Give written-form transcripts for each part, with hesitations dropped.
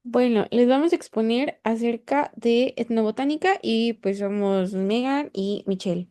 Bueno, les vamos a exponer acerca de etnobotánica y pues somos Megan y Michelle.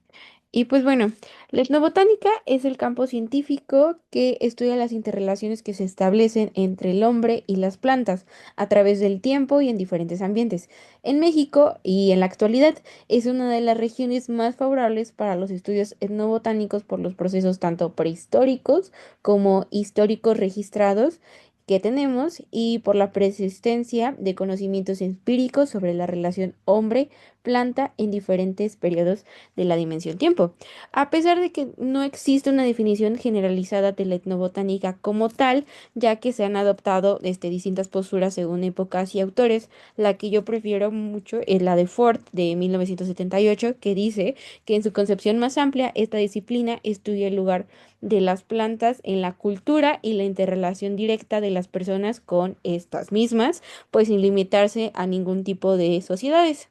Y pues bueno, la etnobotánica es el campo científico que estudia las interrelaciones que se establecen entre el hombre y las plantas a través del tiempo y en diferentes ambientes. En México y en la actualidad es una de las regiones más favorables para los estudios etnobotánicos por los procesos tanto prehistóricos como históricos registrados que tenemos y por la persistencia de conocimientos empíricos sobre la relación hombre-planta en diferentes periodos de la dimensión tiempo. A pesar de que no existe una definición generalizada de la etnobotánica como tal, ya que se han adoptado distintas posturas según épocas y autores, la que yo prefiero mucho es la de Ford de 1978, que dice que en su concepción más amplia, esta disciplina estudia el lugar de las plantas en la cultura y la interrelación directa de las personas con estas mismas, pues sin limitarse a ningún tipo de sociedades.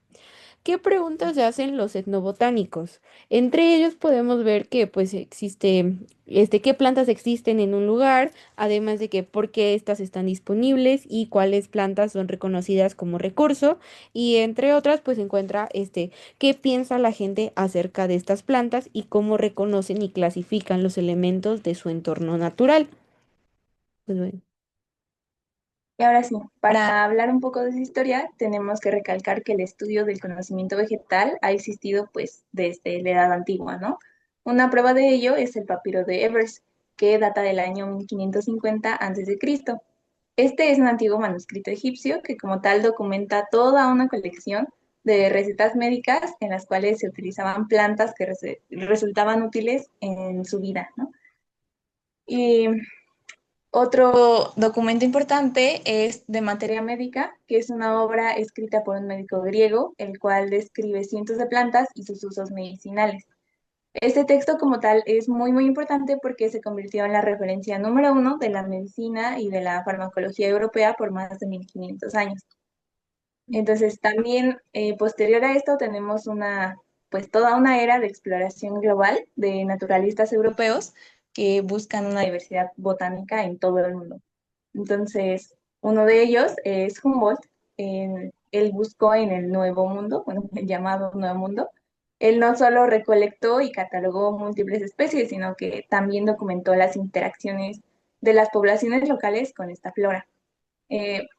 ¿Qué preguntas se hacen los etnobotánicos? Entre ellos podemos ver que pues existe, qué plantas existen en un lugar, además de que por qué estas están disponibles y cuáles plantas son reconocidas como recurso, y entre otras pues se encuentra qué piensa la gente acerca de estas plantas y cómo reconocen y clasifican los elementos de su entorno natural. Pues bueno. Y ahora sí, para hablar un poco de su historia, tenemos que recalcar que el estudio del conocimiento vegetal ha existido pues desde la Edad Antigua, ¿no? Una prueba de ello es el papiro de Evers, que data del año 1550 a.C. Este es un antiguo manuscrito egipcio que como tal documenta toda una colección de recetas médicas en las cuales se utilizaban plantas que resultaban útiles en su vida, ¿no? Y otro documento importante es De Materia Médica, que es una obra escrita por un médico griego, el cual describe cientos de plantas y sus usos medicinales. Este texto como tal es muy importante porque se convirtió en la referencia número uno de la medicina y de la farmacología europea por más de 1500 años. Entonces también posterior a esto tenemos pues toda una era de exploración global de naturalistas europeos que buscan una diversidad botánica en todo el mundo. Entonces, uno de ellos es Humboldt. Él buscó en el Nuevo Mundo, bueno, el llamado Nuevo Mundo. Él no solo recolectó y catalogó múltiples especies, sino que también documentó las interacciones de las poblaciones locales con esta flora.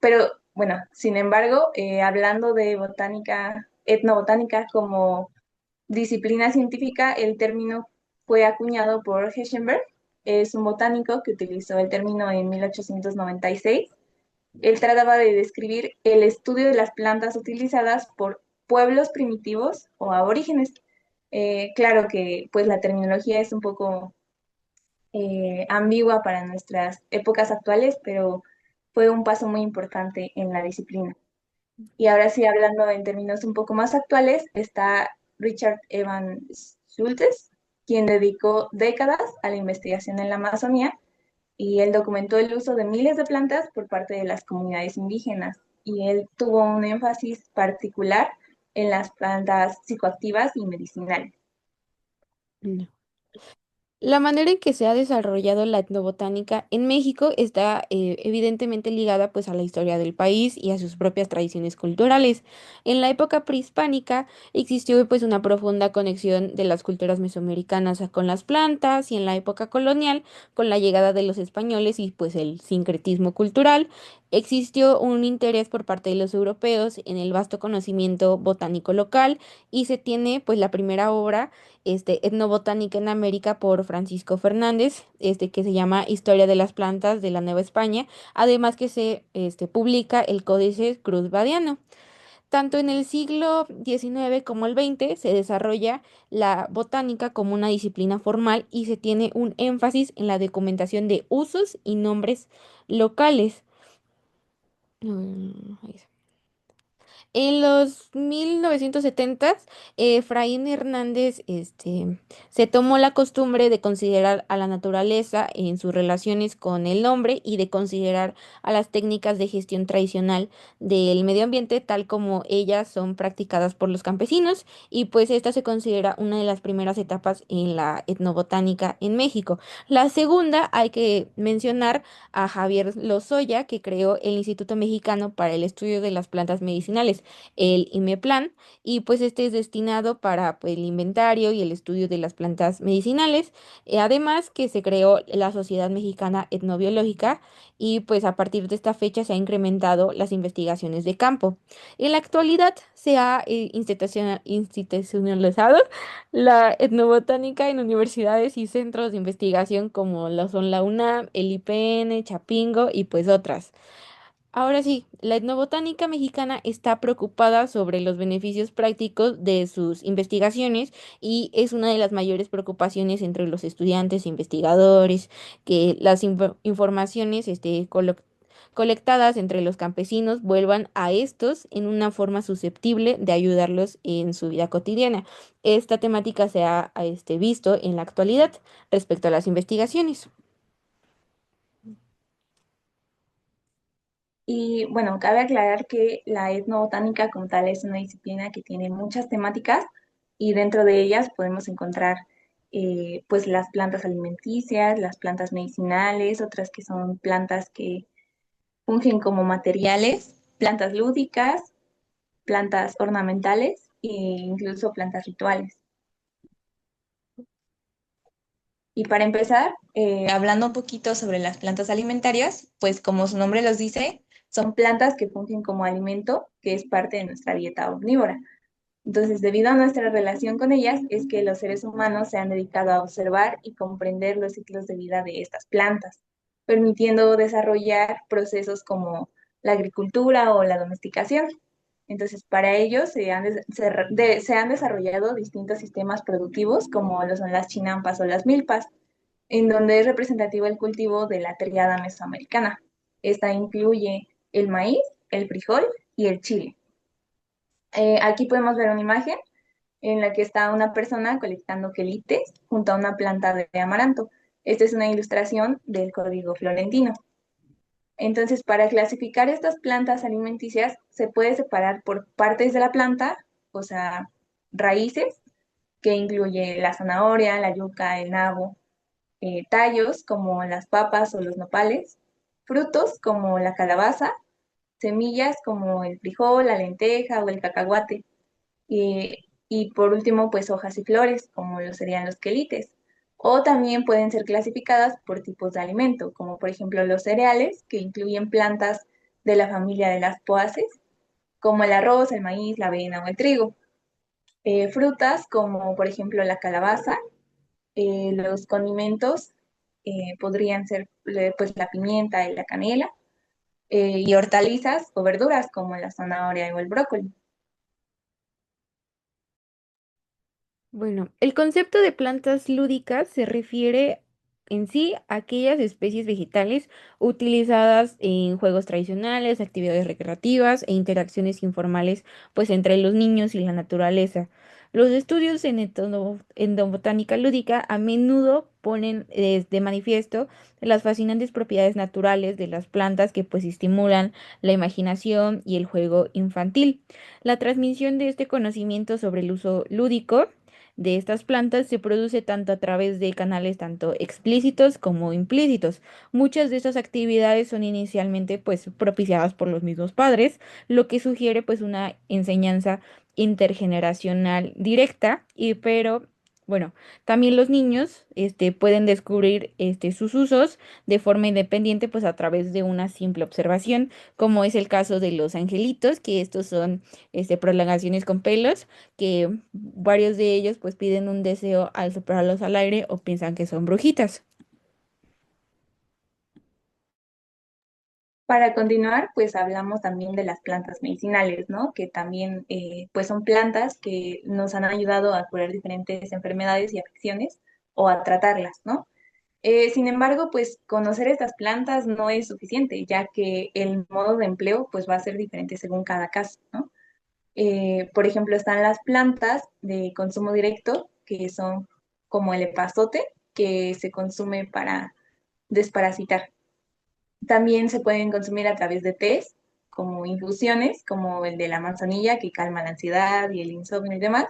Pero bueno, sin embargo, hablando de botánica, etnobotánica como disciplina científica, el término fue acuñado por Heschenberg. Es un botánico que utilizó el término en 1896. Él trataba de describir el estudio de las plantas utilizadas por pueblos primitivos o aborígenes. Claro que pues la terminología es un poco ambigua para nuestras épocas actuales, pero fue un paso muy importante en la disciplina. Y ahora sí, hablando en términos un poco más actuales, está Richard Evans Schultes, quien dedicó décadas a la investigación en la Amazonía y él documentó el uso de miles de plantas por parte de las comunidades indígenas y él tuvo un énfasis particular en las plantas psicoactivas y medicinales. No. La manera en que se ha desarrollado la etnobotánica en México está evidentemente ligada pues a la historia del país y a sus propias tradiciones culturales. En la época prehispánica existió pues una profunda conexión de las culturas mesoamericanas con las plantas y en la época colonial con la llegada de los españoles y pues el sincretismo cultural existió un interés por parte de los europeos en el vasto conocimiento botánico local y se tiene pues la primera obra Etnobotánica en América por Francisco Fernández, que se llama Historia de las Plantas de la Nueva España, además que se publica el Códice Cruz-Badiano. Tanto en el siglo XIX como el XX se desarrolla la botánica como una disciplina formal y se tiene un énfasis en la documentación de usos y nombres locales. Ahí está. En los 1970, Efraín Hernández se tomó la costumbre de considerar a la naturaleza en sus relaciones con el hombre y de considerar a las técnicas de gestión tradicional del medio ambiente tal como ellas son practicadas por los campesinos y pues esta se considera una de las primeras etapas en la etnobotánica en México. La segunda hay que mencionar a Javier Lozoya, que creó el Instituto Mexicano para el Estudio de las Plantas Medicinales, el IMEPLAN, y pues este es destinado para pues, el inventario y el estudio de las plantas medicinales. Además que se creó la Sociedad Mexicana Etnobiológica y pues a partir de esta fecha se ha incrementado las investigaciones de campo. En la actualidad se ha institucionalizado la etnobotánica en universidades y centros de investigación como lo son la UNAM, el IPN, Chapingo y pues otras. Ahora sí, la etnobotánica mexicana está preocupada sobre los beneficios prácticos de sus investigaciones y es una de las mayores preocupaciones entre los estudiantes e investigadores, que las informaciones colectadas entre los campesinos vuelvan a estos en una forma susceptible de ayudarlos en su vida cotidiana. Esta temática se ha visto en la actualidad respecto a las investigaciones. Y bueno, cabe aclarar que la etnobotánica como tal es una disciplina que tiene muchas temáticas y dentro de ellas podemos encontrar pues las plantas alimenticias, las plantas medicinales, otras que son plantas que fungen como materiales, plantas lúdicas, plantas ornamentales e incluso plantas rituales. Y para empezar, hablando un poquito sobre las plantas alimentarias, pues como su nombre los dice, son plantas que fungen como alimento, que es parte de nuestra dieta omnívora. Entonces, debido a nuestra relación con ellas, es que los seres humanos se han dedicado a observar y comprender los ciclos de vida de estas plantas, permitiendo desarrollar procesos como la agricultura o la domesticación. Entonces, para ello se han desarrollado distintos sistemas productivos, como lo son las chinampas o las milpas, en donde es representativo el cultivo de la triada mesoamericana. Esta incluye el maíz, el frijol y el chile. Aquí podemos ver una imagen en la que está una persona colectando quelites junto a una planta de amaranto. Esta es una ilustración del código florentino. Entonces, para clasificar estas plantas alimenticias, se puede separar por partes de la planta, o sea, raíces, que incluye la zanahoria, la yuca, el nabo, tallos como las papas o los nopales, frutos como la calabaza, semillas como el frijol, la lenteja o el cacahuate, y por último, pues hojas y flores, como lo serían los quelites. O también pueden ser clasificadas por tipos de alimento, como por ejemplo los cereales, que incluyen plantas de la familia de las poáceas, como el arroz, el maíz, la avena o el trigo. Frutas, como por ejemplo la calabaza. Los condimentos podrían ser pues la pimienta y la canela. Y hortalizas o verduras, como la zanahoria o el brócoli. Bueno, el concepto de plantas lúdicas se refiere en sí a aquellas especies vegetales utilizadas en juegos tradicionales, actividades recreativas e interacciones informales pues entre los niños y la naturaleza. Los estudios en endobotánica lúdica a menudo ponen de manifiesto las fascinantes propiedades naturales de las plantas que pues estimulan la imaginación y el juego infantil. La transmisión de este conocimiento sobre el uso lúdico de estas plantas se produce tanto a través de canales tanto explícitos como implícitos. Muchas de estas actividades son inicialmente pues propiciadas por los mismos padres, lo que sugiere pues una enseñanza intergeneracional directa y pero bueno, también los niños pueden descubrir sus usos de forma independiente pues a través de una simple observación, como es el caso de los angelitos, que estos son prolongaciones con pelos que varios de ellos pues piden un deseo al soplarlos al aire o piensan que son brujitas. Para continuar, pues hablamos también de las plantas medicinales, ¿no? Que también pues son plantas que nos han ayudado a curar diferentes enfermedades y afecciones o a tratarlas, ¿no? Sin embargo, pues conocer estas plantas no es suficiente, ya que el modo de empleo pues va a ser diferente según cada caso, ¿no? Por ejemplo, están las plantas de consumo directo, que son como el epazote, que se consume para desparasitar. También se pueden consumir a través de tés, como infusiones, como el de la manzanilla, que calma la ansiedad y el insomnio y demás,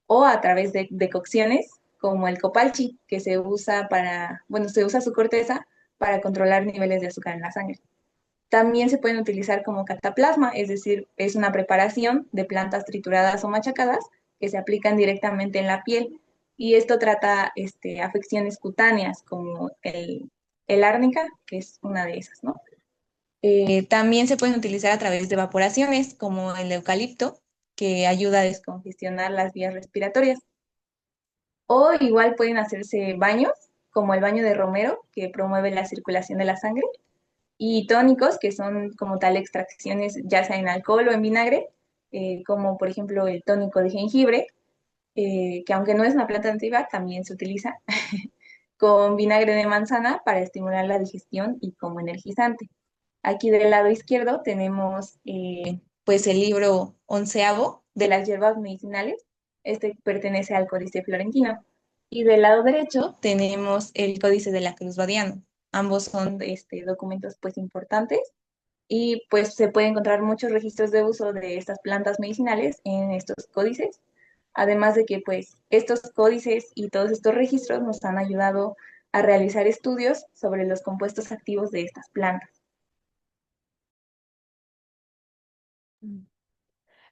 o a través de decocciones, como el copalchi, que se usa para, bueno, se usa su corteza para controlar niveles de azúcar en la sangre. También se pueden utilizar como cataplasma, es decir, es una preparación de plantas trituradas o machacadas que se aplican directamente en la piel. Y esto trata afecciones cutáneas como el árnica, que es una de esas, ¿no? También se pueden utilizar a través de evaporaciones, como el eucalipto, que ayuda a descongestionar las vías respiratorias. O igual pueden hacerse baños, como el baño de romero, que promueve la circulación de la sangre, y tónicos, que son como tal extracciones, ya sea en alcohol o en vinagre, como por ejemplo el tónico de jengibre, que aunque no es una planta nativa, también se utiliza con vinagre de manzana para estimular la digestión y como energizante. Aquí del lado izquierdo tenemos pues el libro onceavo de las hierbas medicinales. Este pertenece al Códice Florentino. Y del lado derecho tenemos el Códice de la Cruz Badiano. Ambos son documentos pues importantes y pues se puede encontrar muchos registros de uso de estas plantas medicinales en estos códices. Además de que pues estos códices y todos estos registros nos han ayudado a realizar estudios sobre los compuestos activos de estas plantas.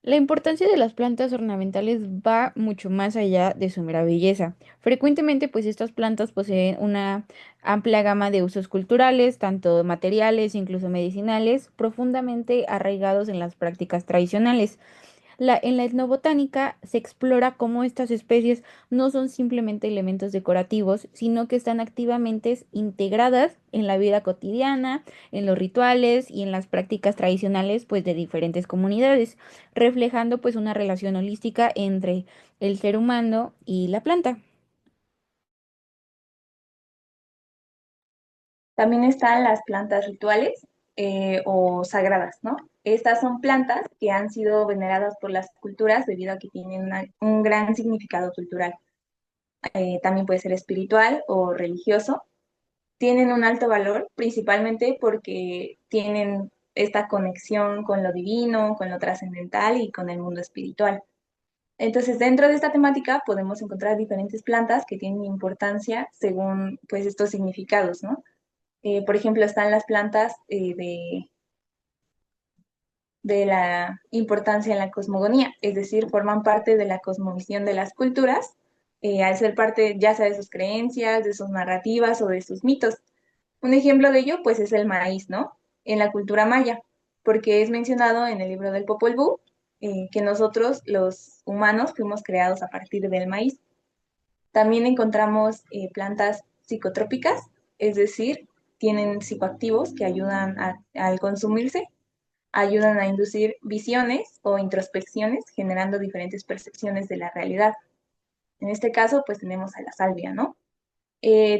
La importancia de las plantas ornamentales va mucho más allá de su mera belleza. Frecuentemente, pues estas plantas poseen una amplia gama de usos culturales, tanto materiales, incluso medicinales, profundamente arraigados en las prácticas tradicionales. En la etnobotánica se explora cómo estas especies no son simplemente elementos decorativos, sino que están activamente integradas en la vida cotidiana, en los rituales y en las prácticas tradicionales pues de diferentes comunidades, reflejando pues una relación holística entre el ser humano y la planta. También están las plantas rituales o sagradas, ¿no? Estas son plantas que han sido veneradas por las culturas debido a que tienen un gran significado cultural. También puede ser espiritual o religioso. Tienen un alto valor, principalmente porque tienen esta conexión con lo divino, con lo trascendental y con el mundo espiritual. Entonces, dentro de esta temática podemos encontrar diferentes plantas que tienen importancia según pues estos significados, ¿no? Por ejemplo, están las plantas de la importancia en la cosmogonía, es decir, forman parte de la cosmovisión de las culturas, al ser parte ya sea de sus creencias, de sus narrativas o de sus mitos. Un ejemplo de ello, pues, es el maíz, ¿no? En la cultura maya, porque es mencionado en el libro del Popol Vuh, que nosotros, los humanos, fuimos creados a partir del maíz. También encontramos plantas psicotrópicas, es decir, tienen psicoactivos que ayudan al consumirse, ayudan a inducir visiones o introspecciones, generando diferentes percepciones de la realidad. En este caso, pues tenemos a la salvia, ¿no?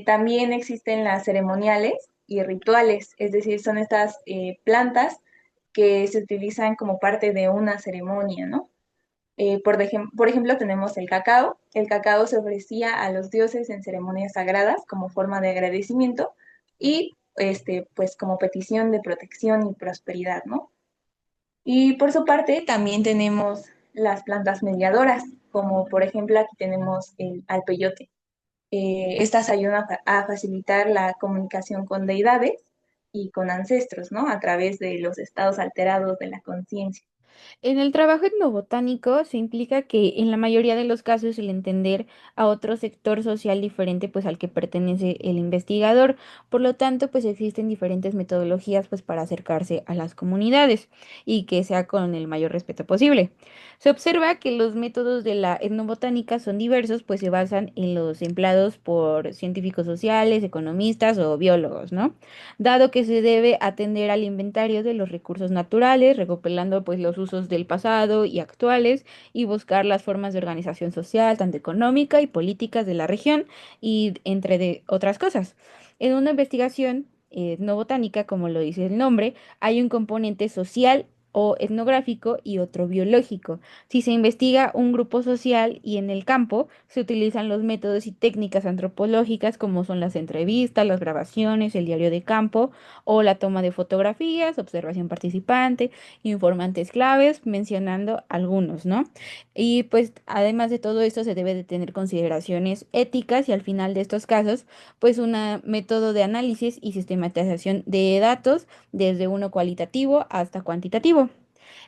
También existen las ceremoniales y rituales, es decir, son estas plantas que se utilizan como parte de una ceremonia, ¿no? Por ejemplo, tenemos el cacao. El cacao se ofrecía a los dioses en ceremonias sagradas como forma de agradecimiento y pues como petición de protección y prosperidad, ¿no? Y por su parte, también tenemos las plantas mediadoras, como por ejemplo aquí tenemos el alpeyote. Estas ayudan a facilitar la comunicación con deidades y con ancestros, ¿no? A través de los estados alterados de la conciencia. En el trabajo etnobotánico se implica que en la mayoría de los casos el entender a otro sector social diferente pues al que pertenece el investigador. Por lo tanto, pues existen diferentes metodologías pues para acercarse a las comunidades y que sea con el mayor respeto posible. Se observa que los métodos de la etnobotánica son diversos, pues se basan en los empleados por científicos sociales, economistas o biólogos, ¿no? Dado que se debe atender al inventario de los recursos naturales, recopilando pues los usos del pasado y actuales y buscar las formas de organización social, tanto económica y políticas de la región y entre de otras cosas. En una investigación no botánica, como lo dice el nombre, hay un componente social o etnográfico y otro biológico. Si se investiga un grupo social y en el campo, se utilizan los métodos y técnicas antropológicas como son las entrevistas, las grabaciones, el diario de campo o la toma de fotografías, observación participante, informantes claves, mencionando algunos, ¿no? Y pues además de todo esto se debe de tener consideraciones éticas y al final de estos casos, pues un método de análisis y sistematización de datos desde uno cualitativo hasta cuantitativo.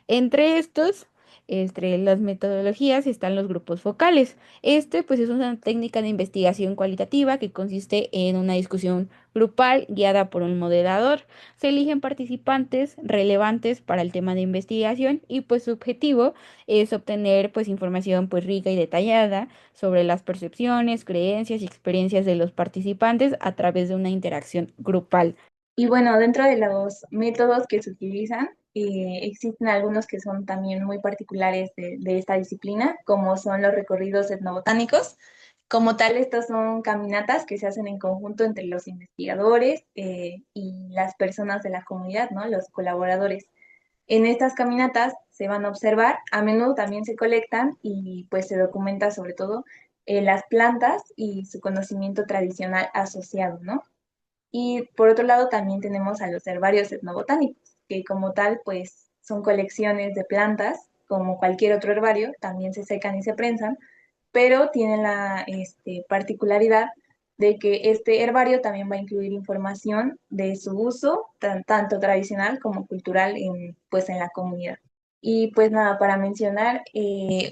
Entre estos, entre las metodologías están los grupos focales. Este, pues, es una técnica de investigación cualitativa que consiste en una discusión grupal guiada por un moderador. Se eligen participantes relevantes para el tema de investigación y, pues, su objetivo es obtener, pues, información, pues, rica y detallada sobre las percepciones, creencias y experiencias de los participantes a través de una interacción grupal. Y bueno, dentro de los métodos que se utilizan, existen algunos que son también muy particulares de esta disciplina, como son los recorridos etnobotánicos. Como tal, estos son caminatas que se hacen en conjunto entre los investigadores y las personas de la comunidad, ¿no? Los colaboradores. En estas caminatas se van a observar, a menudo también se colectan y pues se documenta sobre todo las plantas y su conocimiento tradicional asociado, ¿no? Y por otro lado también tenemos a los herbarios etnobotánicos, que como tal pues son colecciones de plantas, como cualquier otro herbario, también se secan y se prensan, pero tienen la particularidad de que este herbario también va a incluir información de su uso, tanto tradicional como cultural, pues en la comunidad. Y pues nada, para mencionar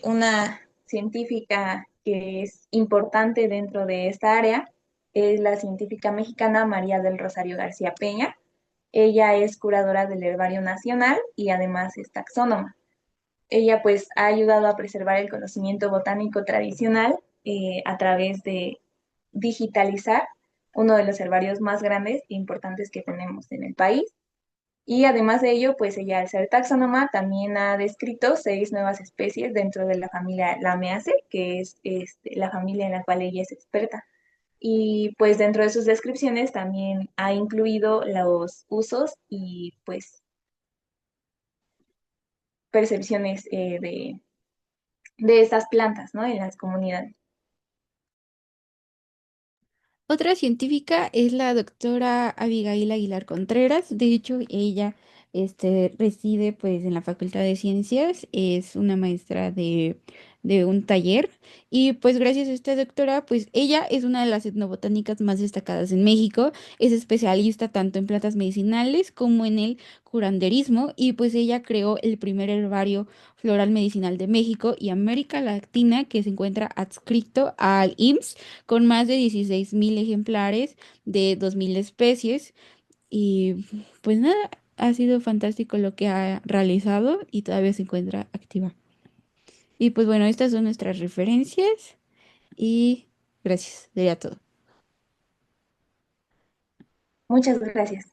una científica que es importante dentro de esta área, es la científica mexicana María del Rosario García Peña. Ella es curadora del Herbario Nacional y además es taxónoma. Ella pues ha ayudado a preservar el conocimiento botánico tradicional a través de digitalizar uno de los herbarios más grandes e importantes que tenemos en el país. Y además de ello, pues ella al ser taxónoma también ha descrito 6 nuevas especies dentro de la familia Lamiaceae, que es la familia en la cual ella es experta. Y pues dentro de sus descripciones también ha incluido los usos y pues percepciones de estas plantas, ¿no? En las comunidades. Otra científica es la doctora Abigail Aguilar Contreras. De hecho, ella reside pues en la Facultad de Ciencias, es una maestra de un taller y pues gracias a esta doctora, pues ella es una de las etnobotánicas más destacadas en México, es especialista tanto en plantas medicinales como en el curanderismo y pues ella creó el primer herbario floral medicinal de México y América Latina que se encuentra adscrito al IMSS con más de 16.000 ejemplares de 2.000 especies. Y pues nada, ha sido fantástico lo que ha realizado y todavía se encuentra activa. Y pues bueno, estas son nuestras referencias y gracias, sería todo. Muchas gracias.